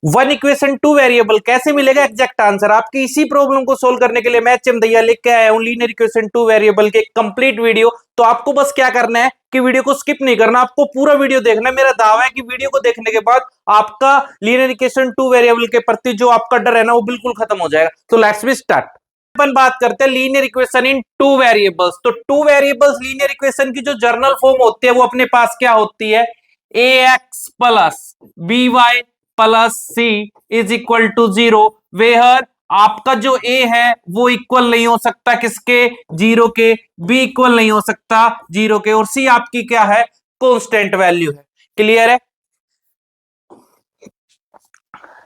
One equation two variable कैसे मिलेगा exact answer? आपकी इसी प्रॉब्लम को सोल्व करने के लिए मैं चमदैया लेके के आया हूं लीनियर इक्वेशन टू वेरिएबल के कंप्लीट वीडियो। तो आपको बस क्या करना है कि वीडियो को स्किप नहीं करना, आपको पूरा वीडियो देखना है। मेरा दावा है कि वीडियो को देखने के बाद आपका लीनियर इक्वेशन टू वेरिएबल के प्रति जो आपका डर है ना वो बिल्कुल खत्म हो जाएगा। तो लेट्स बी स्टार्ट। अपन बात करते हैं linear equation in two variables. तो टू वेरिएबल्स लीनियर इक्वेशन की जो जर्नल फॉर्म होती है वो अपने पास क्या होती है? A X plus B Y plus C is equal to zero, where आपका जो ए है वो इक्वल नहीं हो सकता किसके? जीरो के। बी इक्वल नहीं हो सकता जीरो के, और सी आपकी क्या है? कांस्टेंट वैल्यू है। क्लियर है?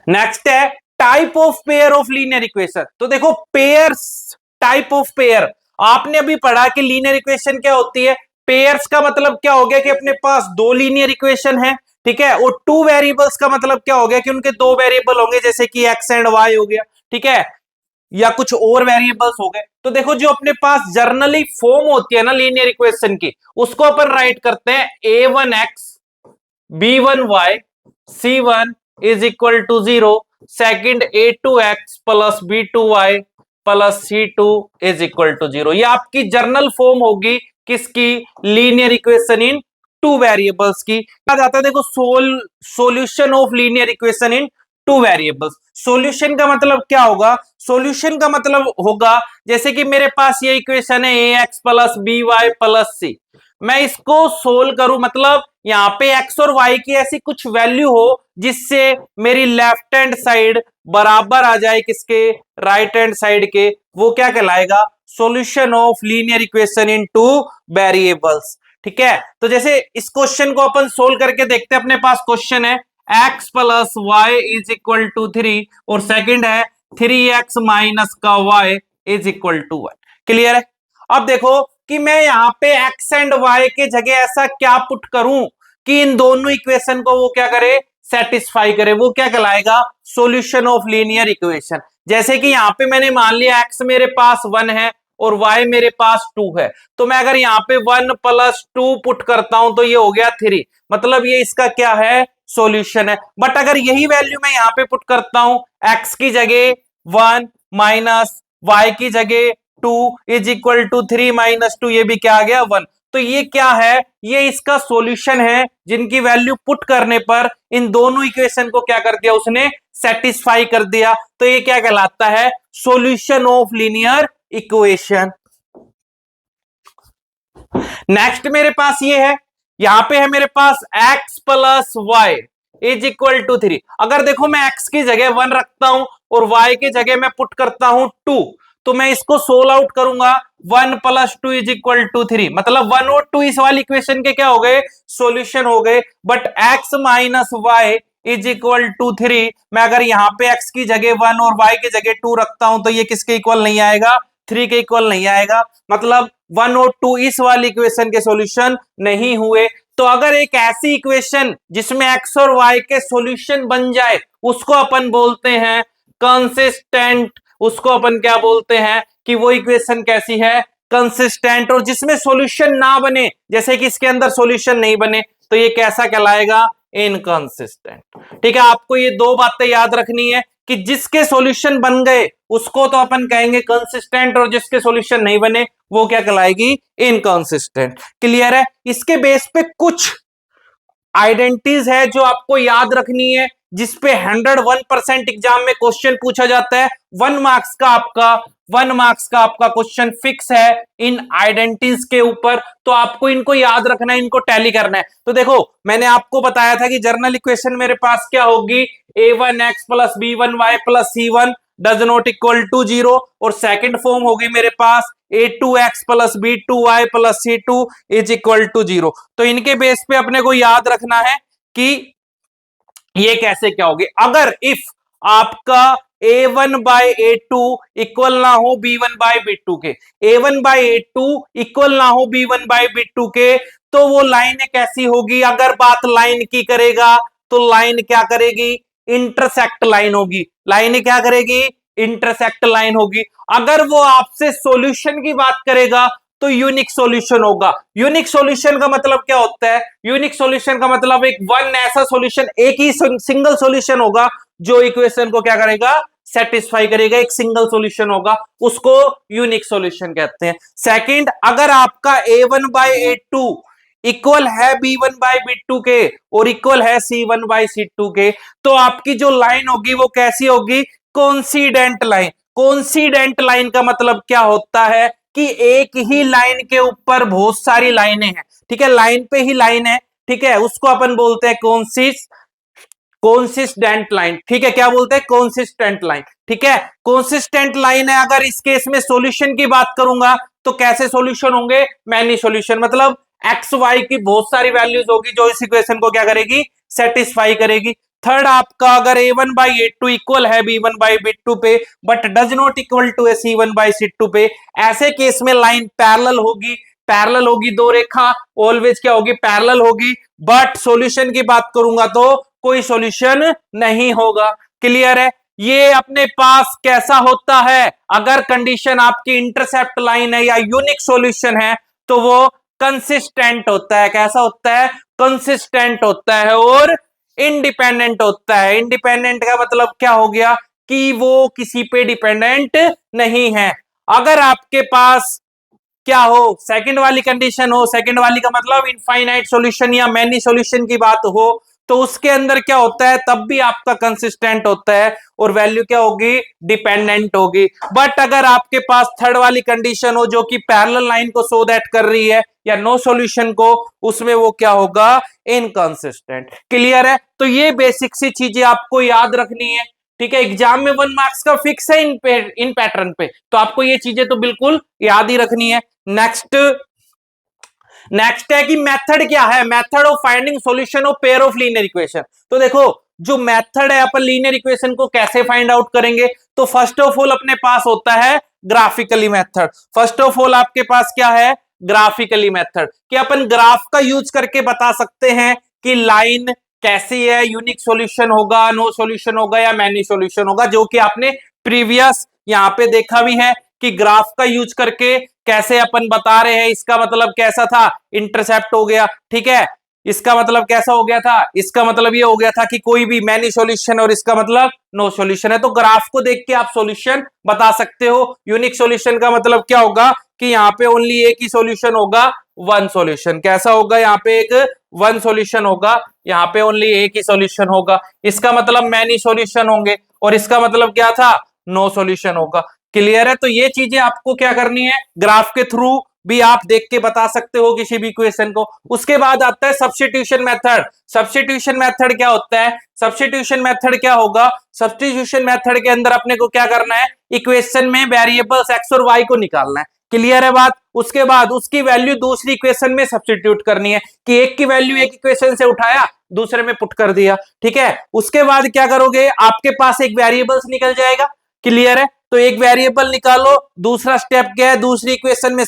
नेक्स्ट है type of pair of linear equation. तो देखो पेयर्स, टाइप ऑफ पेयर आपने अभी पढ़ा कि लीनियर इक्वेशन क्या होती है। पेयर्स का मतलब क्या हो गया कि अपने पास दो लीनियर इक्वेशन है, ठीक है। और टू वेरिएबल्स का मतलब क्या हो गया कि उनके दो वेरिएबल होंगे, जैसे कि एक्स एंड वाई हो गया, ठीक है, या कुछ और वेरिएबल्स हो गए। तो देखो जो अपने पास जर्नली फॉर्म होती है ना लीनियर इक्वेशन की, उसको अपन राइट करते हैं a1x b1y c1 is equal to zero, second a2x plus b2y plus c2 is equal to zero. ये आपकी जर्नल फॉर्म होगी किसकी? Linear equation in two variables की। क्या जाता है देखो solution of linear equation in two variables. Solution का मतलब क्या होगा? सॉल्यूशन का मतलब होगा जैसे कि मेरे पास ये इक्वेशन है A X plus B Y plus C, मैं इसको सोल्व करूं, मतलब यहां पे एक्स और वाई की ऐसी कुछ वैल्यू हो जिससे मेरी लेफ्ट हैंड साइड बराबर आ जाए किसके? राइट हैंड साइड के। वो क्या कहलाएगा? Solution of linear equation in two variables, ठीक है। तो जैसे इस क्वेश्चन को अपन सोल्व करके देखते हैं। अपने पास क्वेश्चन है x plus Y is equal to three, और सेकंड है 3x माइनस का y is equal to 1। Clear है? अब देखो कि मैं यहां पे x एंड y के जगह ऐसा क्या पुट करूं कि इन दोनों इक्वेशन को वो क्या करे? सेटिस्फाई करे। वो क्या कहलाएगा? Solution of linear equation. जैसे कि यहां पे मैंने मान लिया x मेरे पास 1 है और y मेरे पास 2 है, तो मैं अगर यहाँ पे 1 प्लस 2 पुट करता हूं तो ये हो गया 3, मतलब ये इसका क्या है? सॉल्यूशन है। बट अगर यही वैल्यू मैं यहाँ पे पुट करता हूं x की जगह 1 माइनस y की जगह 2 इज इक्वल टू 3 माइनस 2, ये भी क्या आ गया? 1। तो ये क्या है? ये इसका सॉल्यूशन है, जिनकी वैल्यू पुट करने पर इन दोनों इक्वेशन को क्या कर दिया उसने? सेटिस्फाई कर दिया। तो ये क्या कहलाता है? Solution of linear equation. Next मेरे पास ये है, यहां पे है मेरे पास x plus Y is equal to 3। अगर देखो मैं x की जगह 1 रखता हूं और y की जगह मैं पुट करता हूं 2, तो मैं इसको सोल्व आउट करूंगा। 1 प्लस 2 इज इक्वल टू 3, मतलब 1 और 2 इस वाली इक्वेशन के क्या हो गए? सॉल्यूशन हो गए। But x minus Y is equal to 3, मैं अगर यहां पे x की जगह 1 और y की जगह 2 रखता हूं तो ये किसके इक्वल नहीं आएगा? 3 के इक्वल नहीं आएगा। मतलब 1 और 2 इस वाली इक्वेशन के सॉल्यूशन नहीं हुए। तो अगर एक ऐसी इक्वेशन जिसमें x और y के सॉल्यूशन बन जाए उसको अपन बोलते हैं कंसिस्टेंट। उसको अपन क्या बोलते हैं कि वो इक्वेशन कैसी है? कंसिस्टेंट। और जिसमें सॉल्यूशन ना बने, जैसे कि इसके अंदर सॉल्यूशन नहीं बने, तो ये कैसा कहलाएगा? इनकंसिस्टेंट। ठीक है, आपको ये दो बातें याद रखनी है कि जिसके सॉल्यूशन बन गए उसको तो अपन कहेंगे कंसिस्टेंट, और जिसके सॉल्यूशन नहीं बने वो क्या कहलाएगी? इनकंसिस्टेंट। क्लियर है? इसके बेस पे कुछ आइडेंटिटीज है जो आपको याद रखनी है, जिसपे 101% एग्जाम में क्वेश्चन पूछा जाता है। 1 मार्क्स का आपका क्वेश्चन फिक्स है इन आइडेंटिटीज के ऊपर। तो आपको इनको याद रखना है, इनको टैली करना है। तो देखो मैंने आपको बताया था कि जर्नल इक्वेशन मेरे पास क्या होगी? a1x plus b1y plus c1 does not equal to zero, और सेकंड फॉर्म होगी मेरे पास a2x plus b2y plus c2 is equal to zero. तो इनके बेस पे अपने को याद रखना है कि ये कैसे क्या होगी। अगर इफ आपका a1 बाई a2 इक्वल ना हो b1 बाई b2 के, a1 बाई a2 इक्वल ना हो b1 बाई b2 के, तो वो लाइन कैसी होगी? अगर बात लाइन की करेगा तो लाइन क्या करेगी? इंटरसेक्ट लाइन होगी। लाइन क्या करेगी? इंटरसेक्ट लाइन होगी। अगर वो आपसे सॉल्यूशन की बात करेगा तो यूनिक सॉल्यूशन होगा। यूनिक सॉल्यूशन का मतलब क्या होता है? यूनिक सॉल्यूशन का मतलब एक वन ऐसा सॉल्यूशन, एक ही सिंगल सॉल्यूशन होगा जो इक्वेशन को क्या करेगा, सेटिस्फाई करेगा, एक सिंगल सॉल्यूशन होगा, उसको यूनिक सॉल्यूशन कहते हैं। सेकंड, अगर आपका a1/a2 इक्वल है b1/b2 के और इक्वल है c1/c2 के, तो आपकी जो लाइन होगी वो कैसी होगी, कोइंसिडेंट लाइन। कोइंसिडेंट लाइन का मतलब क्या होता है कि एक ही लाइन के ऊपर बहुत सारी लाइनें हैं, ठीक है, लाइन पे ही लाइन है, ठीक है, उसको अपन बोलते हैं कॉन्सिस्टेंट लाइन, ठीक है, क्या बोलते हैं, कॉन्सिस्टेंट लाइन, ठीक है, कॉन्सिस्टेंट लाइन है। अगर इस केस में सॉल्यूशन की बात करूंगा तो कैसे सॉल्यूशन होंगे, मैनी सॉल्यूशन, मतलब एक्स वाई की बहुत सारी वैल्यूज होगी जो इस इक्वेशन को क्या करेगी, सेटिस्फाई करेगी। थर्ड, आपका अगर a1/a2 इक्वल है b1/b2 पे but does not equal to c1/c2 पे, ऐसे केस में लाइन पैरेलल होगी, पैरेलल होगी, दो रेखा ऑलवेज क्या होगी, पैरेलल होगी, बट सॉल्यूशन की बात करूंगा तो कोई सॉल्यूशन नहीं होगा। क्लियर है, ये अपने पास कैसा होता है, अगर कंडीशन आपकी इंटरसेप्ट लाइन है या यूनिक सॉल्यूशन है तो वो कंसिस्टेंट होता है। कैसा होता है, कंसिस्टेंट होता है और इंडिपेंडेंट होता है। इंडिपेंडेंट का मतलब क्या हो गया कि वो किसी पे डिपेंडेंट नहीं है। अगर आपके पास क्या हो, सेकंड वाली कंडीशन हो, सेकंड वाली का मतलब इनफाइनाइट सॉल्यूशन या मैनी सॉल्यूशन की बात हो, तो उसके अंदर क्या होता है, तब भी आपका कंसिस्टेंट होता है और वैल्यू क्या होगी, डिपेंडेंट होगी। बट अगर आपके पास थर्ड वाली कंडीशन हो जो कि पैरेलल लाइन को शो दैट कर रही है या नो सॉल्यूशन को, उसमें वो क्या होगा, इनकंसिस्टेंट। क्लियर है, तो ये बेसिक सी चीजें आपको याद रखनी है, ठीक है, एग्जाम में 1 मार्क्स का फिक्स है इन पैटर्न पे, तो आपको ये चीजें तो बिल्कुल याद ही रखनी है। नेक्स्ट है कि मेथड क्या है, method of finding solution of pair of linear equation. तो देखो जो मेथड है, अपन लीनियर इक्वेशन को कैसे फाइंड आउट करेंगे, तो फर्स्ट ऑफ ऑल अपने पास होता है graphically method. First of all आपके पास क्या है, ग्राफिकली मेथड, कि अपन ग्राफ का यूज करके बता सकते हैं कि लाइन कैसी है, यूनिक सॉल्यूशन होगा, नो सॉल्यूशन होगा या मैनी सॉल्यूशन होगा, जो कि आपने प्रीवियस यहां पे देखा भी है कि ग्राफ का यूज करके कैसे अपन बता रहे हैं। इसका मतलब कैसा था, इंटरसेप्ट हो गया, ठीक है, इसका मतलब कैसा हो गया था, इसका मतलब ये हो गया था कि कोई भी मैनी सॉल्यूशन और इसका मतलब नो सॉल्यूशन है। तो ग्राफ को देख के आप सॉल्यूशन बता सकते हो। यूनिक सॉल्यूशन का मतलब क्या होगा कि यहाँ पे ओनली एक ही सॉल्यूशन होगा, वन सॉल्यूशन। कैसा होगा, यहाँ पे एक वन सॉल्यूशन होगा, यहाँ पे ओनली एक ही सॉल्यूशन होगा। इसका मतलब मैनी सॉल्यूशन होंगे और इसका मतलब क्या था, नो सॉल्यूशन होगा। क्लियर है, तो ये चीजें आपको क्या करनी है, ग्राफ के थ्रू भी आप देख के बता सकते हो किसी भी इक्वेशन को। उसके बाद आता है सब्स्टिट्यूशन मेथड। सब्स्टिट्यूशन मेथड क्या होता है, सब्स्टिट्यूशन मेथड क्या होगा, सब्स्टिट्यूशन मेथड के अंदर अपने को क्या करना है, इक्वेशन में वेरिएबल्स एक्स और वाई को निकालना है। क्लियर है बात, उसके बाद उसकी वैल्यू दूसरी इक्वेशन में सब्स्टिट्यूट करनी है, कि एक की वैल्यू एक इक्वेशन से उठाया दूसरे में पुट कर दिया, ठीक है। उसके बाद क्या करोगे, आपके पास एक वेरिएबल्स निकल जाएगा। क्लियर है, तो एक वेरिएबल निकालो, दूसरा स्टेप क्या है, दूसरी इक्वेशन में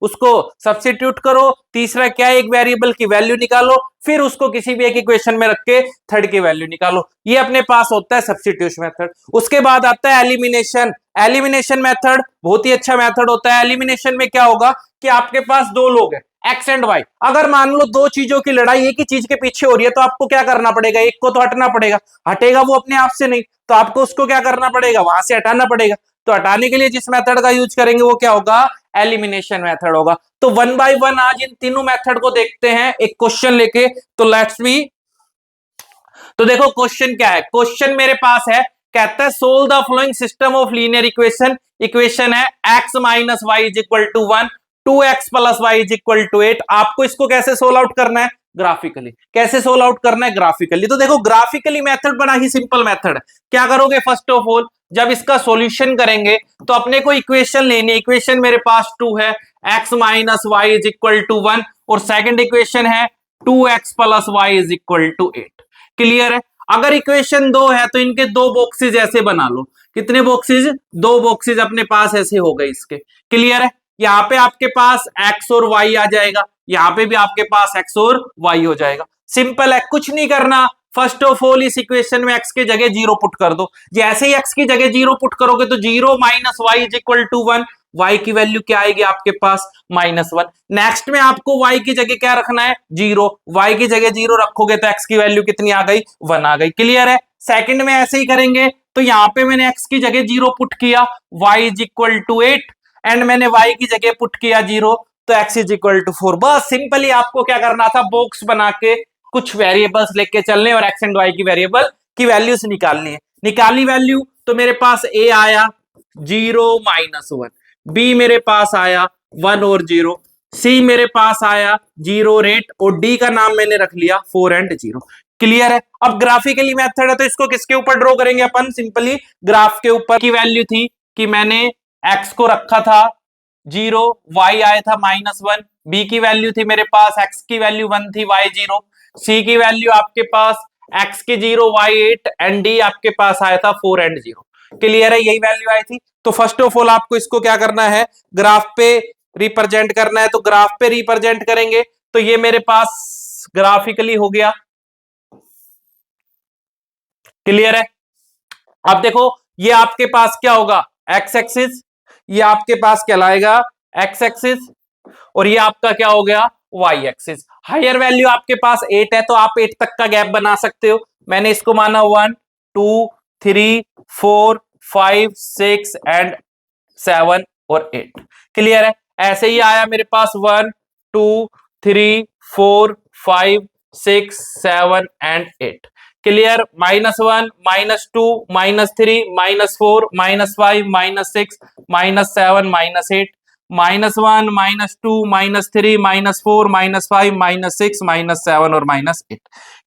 उसको सब्स्टिट्यूट करो, तीसरा क्या है, एक वेरिएबल की वैल्यू निकालो, फिर उसको किसी भी एक इक्वेशन में रख के थर्ड की वैल्यू निकालो। ये अपने पास होता है सब्स्टिट्यूशन मेथड। उसके बाद आता है एलिमिनेशन। एलिमिनेशन मेथड बहुत ही अच्छा मेथड होता है। एलिमिनेशन में क्या होगा कि आपके पास दो लोग हैं, एक्स एंड वाई, अगर मान लो दो चीजों की लड़ाई एक ही चीज के पीछे हो रही है, तो आपको क्या करना पड़ेगा, एक को तो हटना पड़ेगा, हटेगा वो अपने आप से नहीं, तो आपको उसको क्या करना पड़ेगा, वहां से हटाना पड़ेगा। तो हटाने के लिए जिस मेथड का यूज करेंगे वो क्या होगा, एलिमिनेशन मेथड होगा। तो वन बाय वन आज इन तीनों मेथड को देखते हैं एक क्वेश्चन लेके। तो लेट्स बी, तो देखो क्वेश्चन क्या है, क्वेश्चन मेरे पास है, कहता है solve the following system of linear equation. Equation है x minus Y is equal to 1, 2x plus Y is equal to 8। आपको इसको कैसे सोल्व आउट करना है, ग्राफिकली। कैसे सोल्व आउट करना है, ग्राफिकली। तो देखो ग्राफिकली मेथड बड़ा ही सिंपल मेथड है। क्या करोगे, फर्स्ट ऑफ ऑल जब इसका सॉल्यूशन करेंगे तो अपने को इक्वेशन लेनी है। इक्वेशन मेरे पास 2 है, x minus Y is equal to 1, और सेकंड इक्वेशन है 2x plus Y is equal to 8। Clear है, अगर इक्वेशन 2 है तो इनके दो बॉक्सेस ऐसे बना लो। कितने बॉक्सेस, दो बॉक्सेस अपने पास ऐसे हो गए इसके। क्लियर है, यहाँ पे आपके पास x और y आ जाएगा, यहाँ पे भी आपके पास x और y हो जाएगा। सिंपल है, कुछ नहीं करना। फर्स्ट ऑफ ऑल इस इक्वेशन में x के जगह 0 पुट कर दो। जैसे ही x की जगह 0 पुट करोगे तो 0 minus Y is equal to 1, y की वैल्यू क्या आएगी आपके पास, -1। नेक्स्ट में आपको y की जगह क्या रखना है, 0। y की जगह 0 रखोगे तो x की वैल्यू कितनी आ गई, 1 आ गई। क्लियर है, सेकंड में ऐसे ही करेंगे, तो यहां पे मैंने x की जगह 0 पुट किया, y is equal to 8 and मैंने y की जगह पुट किया 0, तो x इज इक्वल टू 4। बस सिंपली आपको क्या करना था, बॉक्स बना के कुछ वेरिएबल्स लेके चलने और x एंड y की वेरिएबल की वैल्यूज निकालनी है। निकाली वैल्यू तो मेरे पास a आया 0 -1, b मेरे पास आया 1 और 0, सी मेरे पास आया 0 और 8 और डी का नाम मैंने रख लिया 4 एंड 0। क्लियर है। अब ग्राफिकली मेथड है तो इसको किसके ऊपर ड्रॉ करेंगे अपन, सिंपली ग्राफ के ऊपर। की वैल्यू थी कि मैंने x को रखा था 0, y आया था -1, b की वैल्यू थी मेरे पास x की वैल्यू 1 थी, y 0, c की वैल्यू आपके पास x की 0, y 8 एंड d आपके पास आया था 4 एंड 0। क्लियर है, यही वैल्यू आई थी। तो फर्स्ट ऑफ ऑल आपको इसको क्या करना है, ग्राफ पे रिप्रेजेंट करना है, तो ग्राफ पे रिप्रेजेंट करेंगे तो ये मेरे पास ग्राफिकली हो गया। क्लियर है। अब देखो ये आपके पास क्या होगा, एक्स एक्सिस, ये आपके पास कहलाएगा एक्स एक्सिस और ये आपका क्या हो गया, वाई एक्सिस। हायर वैल्यू आपके पास 8 है तो आप 8 तक का गैप बना सकते हो। मैंने इसको माना 1 2 3 4 5 6 एंड 7 और 8। क्लियर है। ऐसे ही आया मेरे पास 1 2 3 4 5 6 7 एंड 8। क्लियर। -1 -2 -3 -4 -5 -6 -7 -8 -1 -2 -3 -4 -5 -6 -7 और -8।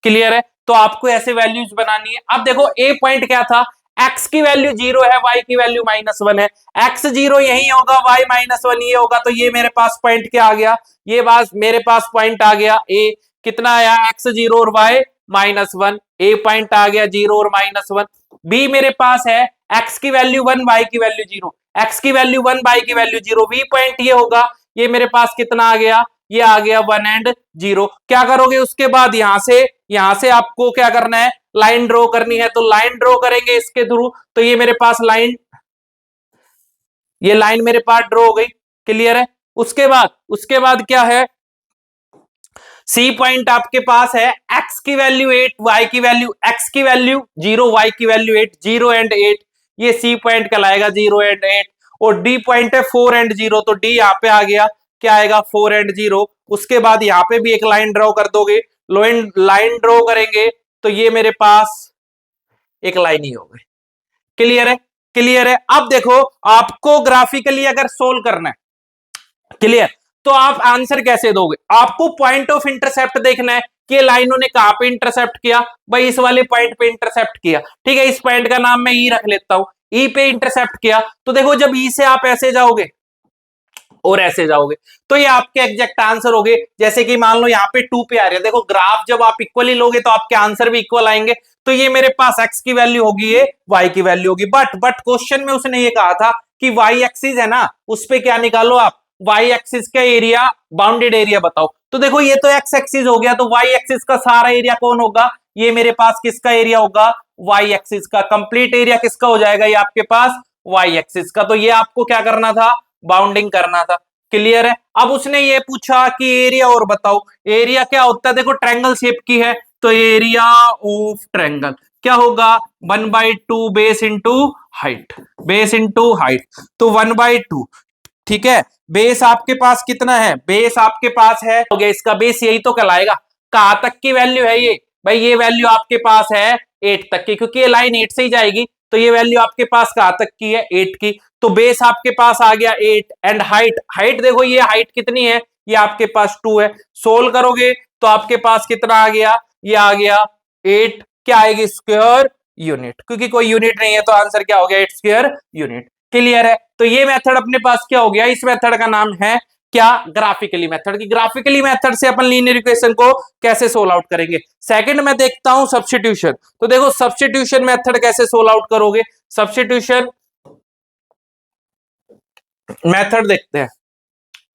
क्लियर है। तो आपको ऐसे वैल्यूज बनानी है। अब देखो ए पॉइंट क्या था, x की वैल्यू 0 है, y की वैल्यू -1 है, x 0 यही होगा, y -1 ये होगा, तो ये मेरे पास पॉइंट क्या आ गया, ये बात मेरे पास पॉइंट आ गया a। कितना आया, x 0 और y -1, a पॉइंट आ गया 0 और -1। b मेरे पास है x की वैल्यू 1, y की वैल्यू 0, x की वैल्यू 1, y की वैल्यू 0, b पॉइंट ये होगा, ये मेरे पास कितना आ गया, ये आ गया 1 एंड 0। क्या करोगे उसके बाद, यहां से आपको क्या करना है, लाइन ड्रॉ करनी है, तो लाइन ड्रॉ करेंगे इसके थ्रू, तो ये मेरे पास लाइन, ये लाइन मेरे पास ड्रॉ हो गई। क्लियर है। उसके बाद क्या है, सी पॉइंट आपके पास है, x की वैल्यू 8, y की वैल्यू, x की वैल्यू 0, y की वैल्यू 8, 0 एंड 8, ये सी पॉइंट कहलाएगा 0 एंड 8। और डी पॉइंट है 4 एंड 0, तो डी यहाँ पे आ गया, क्या आएगा 4 एंड 0। उसके बाद यहाँ पे भी एक लाइन ड्रॉ कर दोगे, लाइन ड्रॉ करेंगे तो ये मेरे पास एक लाइन ही हो गई। क्लियर है। क्लियर है। अब देखो आपको ग्राफिकली अगर सोल्व करना है, क्लियर, तो आप आंसर कैसे दोगे, आपको पॉइंट ऑफ इंटरसेप्ट देखना है कि लाइनों ने कहां पे इंटरसेप्ट किया, भाई इस वाले पॉइंट पे इंटरसेप्ट किया। ठीक है, इस पॉइंट का नाम मैं ई रख लेता हूं, ई पे इंटरसेप्ट किया। तो देखो जब ई से आप ऐसे जाओगे और ऐसे जाओगे तो ये आपके एग्जैक्ट आंसर होंगे। जैसे कि मान लो यहाँ पे 2 पे आ रहे हैं, देखो ग्राफ जब आप इक्वली लोगे तो आपके आंसर भी इक्वल आएंगे। तो ये मेरे पास x की वैल्यू होगी, ये y की वैल्यू होगी। बट क्वेश्चन में उसने ये कहा था कि y एक्सिस है ना, उस पे क्या निकालो आप, y एक्सिस का एरिया, बाउंडेड एरिया बताओ। तो देखो ये तो x एक्सिस हो गया, तो y एक्सिस का सारा एरिया कौन होगा, ये मेरे पास किसका एरिया होगा, y एक्सिस का। कंप्लीट एरिया किसका हो जाएगा, ये आपके पास y एक्सिस का। तो ये आपको क्या करना था, बाउंडिंग करना था। क्लियर है। अब उसने ये पूछा कि एरिया और बताओ, एरिया क्या होता है, देखो ट्रायंगल शेप की है तो एरिया ऑफ ट्रायंगल क्या होगा, 1/2 base into height, base into height, तो 1/2। ठीक है, बेस आपके पास कितना है, बेस आपके पास है, हो गया इसका बेस, यही तो कहलाएगा। कहां तक की वैल्यू है ये, भाई ये वैल्यू आपके पास है 8 तक की, क्योंकि ये लाइन 8 से ही जाएगी, तो ये वैल्यू आपके पास कहां तक की है, 8 की। तो बेस आपके पास आ गया 8 एंड हाइट देखो ये हाइट कितनी है, ये आपके पास 2 है। सोल्व करोगे तो आपके पास कितना आ गया, ये आ गया 8, क्या आएगी, स्क्वायर यूनिट, क्योंकि कोई यूनिट नहीं है तो आंसर क्या हो गया, 8 स्क्वायर यूनिट। क्लियर है। तो ये मेथड अपने पास क्या हो गया, इस मेथड का नाम है क्या, ग्राफिकली मेथड। की ग्राफिकली मेथड से अपन लीनियर इक्वेशन को कैसे सोल्व आउट करेंगे। सेकंड में देखता हूं सब्स्टिट्यूशन। तो देखो सब्स्टिट्यूशन मेथड कैसे सोल्व आउट करोगे, सब्स्टिट्यूशन मेथड देखते हैं।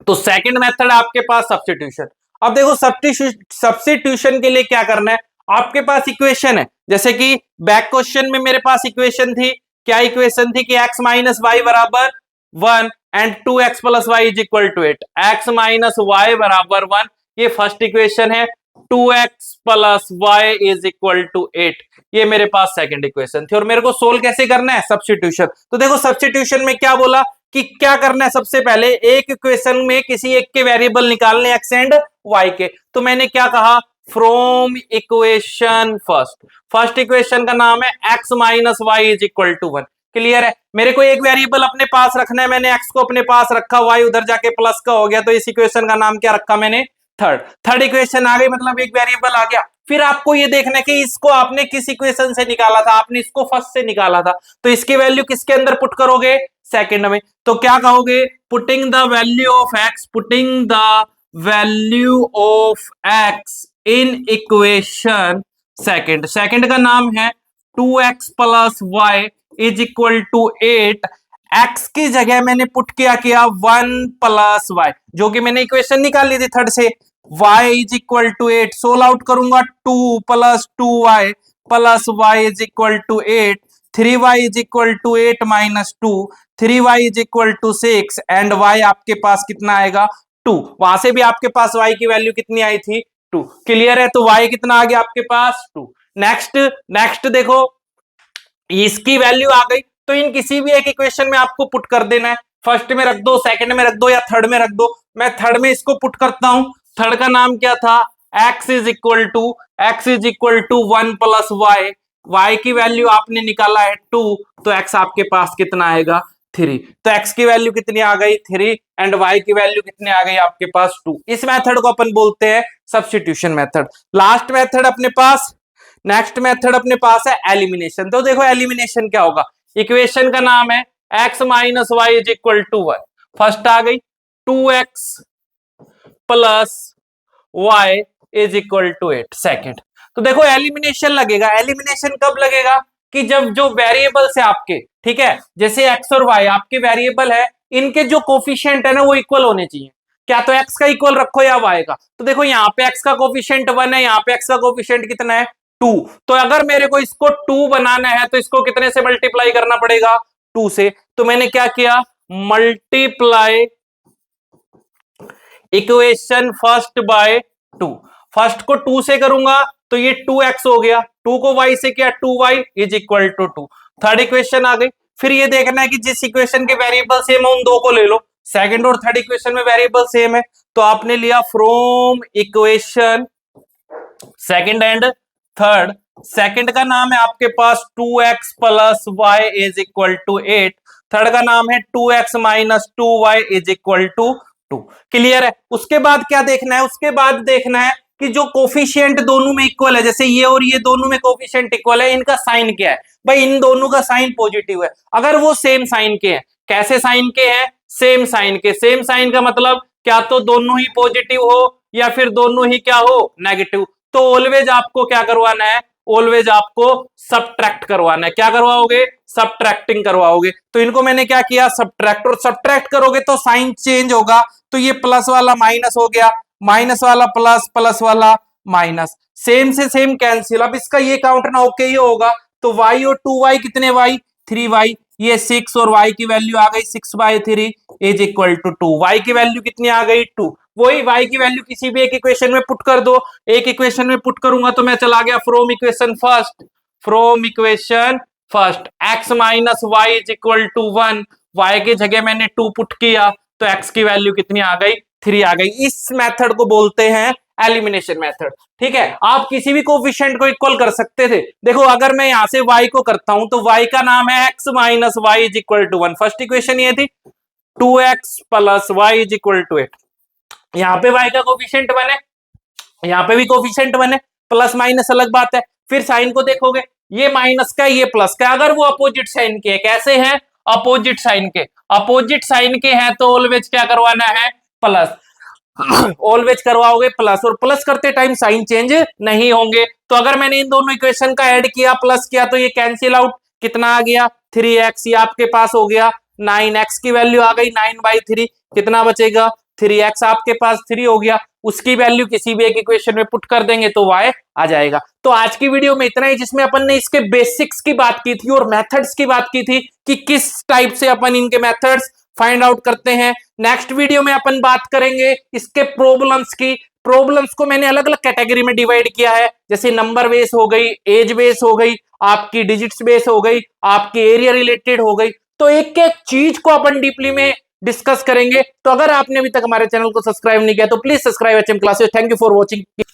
तो सेकंड मेथड आपके पास सब्स्टिट्यूशन। अब देखो सब्स्टिट्यूशन के लिए क्या करना है, आपके पास इक्वेशन है, जैसे कि बैक क्वेश्चन में मेरे पास इक्वेशन थी, क्या इक्वेशन थी कि x माइनस वाई बराबर 1 and 2x plus Y is equal to 8, x minus y बराबर 1, ये फर्स्ट इक्वेशन है। 2x plus Y is equal to 8। ये मेरे पास सेकंड इक्वेशन थी और मेरे को सोल्व कैसे करना है, सब्स्टिट्यूशन। तो देखो सब्स्टिट्यूशन में क्या बोला कि क्या करना है, सबसे पहले एक इक्वेशन में किसी एक के वेरिएबल निकालने एक्स एंड वाई के। तो मैंने क्या कहा, फ्रॉम इक्वेशन फर्स्ट इक्वेशन का नाम है x minus Y is equal to 1। Clear है, मेरे को एक वेरिएबल अपने पास रखना है, मैंने एक्स को अपने पास रखा, वाई उधर जाके प्लस का हो गया, तो इस इक्वेशन का नाम क्या रखा मैंने, थर्ड इक्वेशन आ गई, मतलब एक वेरिएबल आ गया। फिर आपको ये देखना है कि इसको आपने किस इक्वेशन से निकाला था, आपने इसको फर्स्ट से निकाला था, तो इसकी वैल्यू किसके अंदर पुट करोगे, सेकंड में। तो क्या कहोगे, putting the value of x in equation second का नाम है 2x plus Y is equal to 8। X की जगह मैंने पुट किया 1 प्लस वाई, जो कि मैंने इक्वेशन निकाल ली थी थर्ड से, y is equal to 8। Solve out करूंगा 2 plus 2y plus Y is equal to 8, 3y is equal to 8 minus 2, 3y is equal to 6 and y आपके पास कितना आएगा, 2। वहां से भी आपके पास y की वैल्यू कितनी आई थी, 2। क्लियर है, तो y कितना आ गया आपके पास, 2। नेक्स्ट देखो, इसकी वैल्यू आ गई, तो इन किसी भी एक इक्वेशन में आपको पुट कर देना है। फर्स्ट में रख दो, सेकंड में रख दो, या थर्ड में रख दो। मैं थर्ड में इसको पुट करता हूं। थर्ड का नाम क्या था, x is equal to 1 plus y. y की वैल्यू आपने निकाला है 2, तो x आपके पास कितना आएगा, 3। तो x की वैल्यू कितनी आ गई, 3 एंड y की वैल्यू कितनी आ गई आपके पास, 2। इस मेथड को अपन बोलते हैं सब्स्टिट्यूशन मेथड। लास्ट मेथड अपने पास, नेक्स्ट मेथड अपने पास है एलिमिनेशन। तो देखो एलिमिनेशन क्या होगा, इक्वेशन का नाम है x minus Y is equal to 1। First आ गई 2x plus Y is equal to 8 second. तो देखो एलिमिनेशन लगेगा, एलिमिनेशन कब लगेगा, कि जब जो वेरिएबल्स है आपके, ठीक है, जैसे x और y आपके वेरिएबल है, इनके जो कोफिशिएंट है ना वो इक्वल होने चाहिए। क्या तो x का इक्वल रखो या y का। तो देखो यहाँ पे x का कोफिशिएंट 1 है, यहाँ पे x का कोफिशिएंट कितना है, 2। तो अगर मेरे को इसको 2 बनाना है तो इसको कितने से मल्टीप्लाई करना पड़ेगा, 2 से। तो मैंने क्या किया, multiply equation first by 2। First को 2 से करूंगा तो ये 2x हो गया, 2 को y से किया 2y is equal to 2। Third equation आ गई। फिर ये देखना है कि जिस इक्वेशन के वेरिएबल सेम है उन दो को ले लो। सेकंड और थर्ड इक्वेशन में वेरिएबल सेम है, तो आपने लिया from equation second and third. Second का नाम है आपके पास 2x plus Y is equal to 8। Third का नाम है 2x minus 2y is equal to 2। Clear है। उसके बाद क्या देखना है, उसके बाद देखना है कि जो कोफिशिएंट दोनों में इक्वल है, जैसे ये और ये दोनों में कोफिशिएंट इक्वल है, इनका साइन क्या है। भाई इन दोनों का साइन पॉजिटिव है। अगर वो सेम साइन के हैं, कैसे साइन के हैं, सेम साइन के। सेम साइन का मतलब क्या तो दोनों ही पॉजिटिव हो या फिर दोनों ही क्या हो, नेगेटिव। तो ऑलवेज आपको क्या करवाना है, ऑलवेज आपको सबट्रैक्ट करवाना है। क्या करवाओगे, सबट्रैक्टिंग करवाओगे। तो इनको मैंने क्या किया, सबट्रैक्ट, और सबट्रैक्ट करोगे तो साइन चेंज होगा। तो ये प्लस वाला माइनस हो गया, माइनस वाला प्लस, प्लस वाला माइनस, सेम से सेम कैंसिल। अब इसका ये काउंट ना ओके ही होगा, तो y और 2y कितने, y 3y, ये 6 और y की वैल्यू आ गई 6/3 इज इक्वल टू 2। y की वैल्यू कितनी आ गई, 2। वही y की वैल्यू किसी भी एक इक्वेशन में पुट कर दो। एक इक्वेशन में पुट करूंगा तो मैं चला गया from equation first x minus Y is equal to 1। y की जगह मैंने 2 पुट किया तो x की वैल्यू कितनी आ गई, 3 आ गई। इस मेथड को बोलते हैं एलिमिनेशन मेथड। ठीक है, आप किसी भी कोफिशिएंट को इक्वल कर सकते थे। देखो अगर मैं यहां से y को करता हूं तो y का नाम है x minus Y is equal to 1। First equation ये थी 2x plus Y is equal to 8। यहाँ पे y का कोफिशिएंट 1 है, यहाँ पे भी कोफिशिएंट 1 है, प्लस माइनस अलग बात है। फिर साइन को देखोगे, ये माइनस का ये प्लस का, अगर वो अपोजिट साइन के है, कैसे है, अपोजिट साइन के, अपोजिट साइन के हैं तो ऑलवेज क्या करवाना है, प्लस। ऑलवेज करवाओगे प्लस, और प्लस करते टाइम साइन चेंज नहीं होंगे। तो अगर मैंने इन दोनों इक्वेशन का ऐड किया, प्लस किया, तो ये कैंसिल आउट, कितना आ गया 3x, ये आपके पास हो गया 9x की वैल्यू आ गई 9/3, कितना बचेगा 3x, आपके पास 3 हो गया। उसकी वैल्यू किसी भी एक इक्वेशन में पुट कर देंगे तो y आ जाएगा। तो आज की वीडियो में इतना ही, जिसमें अपन ने इसके बेसिक्स की बात की थी और मेथड्स की बात की थी कि किस टाइप से अपन इनके मेथड्स फाइंड आउट करते हैं। नेक्स्ट वीडियो में अपन बात करेंगे इसके प्रॉब्लम्स की, प्रॉब्लम्स को मैंने अलग अलग कैटेगरी में डिवाइड किया है, जैसे नंबर बेस हो गई, एज बेस हो गई, आपकी डिजिट्स बेस हो गई, आपकी एरिया रिलेटेड हो गई। तो एक एक चीज को अपन डीपली में डिस्कस करेंगे। तो अगर आपने अभी तक हमारे चैनल को सब्सक्राइब नहीं किया तो please subscribe HM classes. Thank you for watching.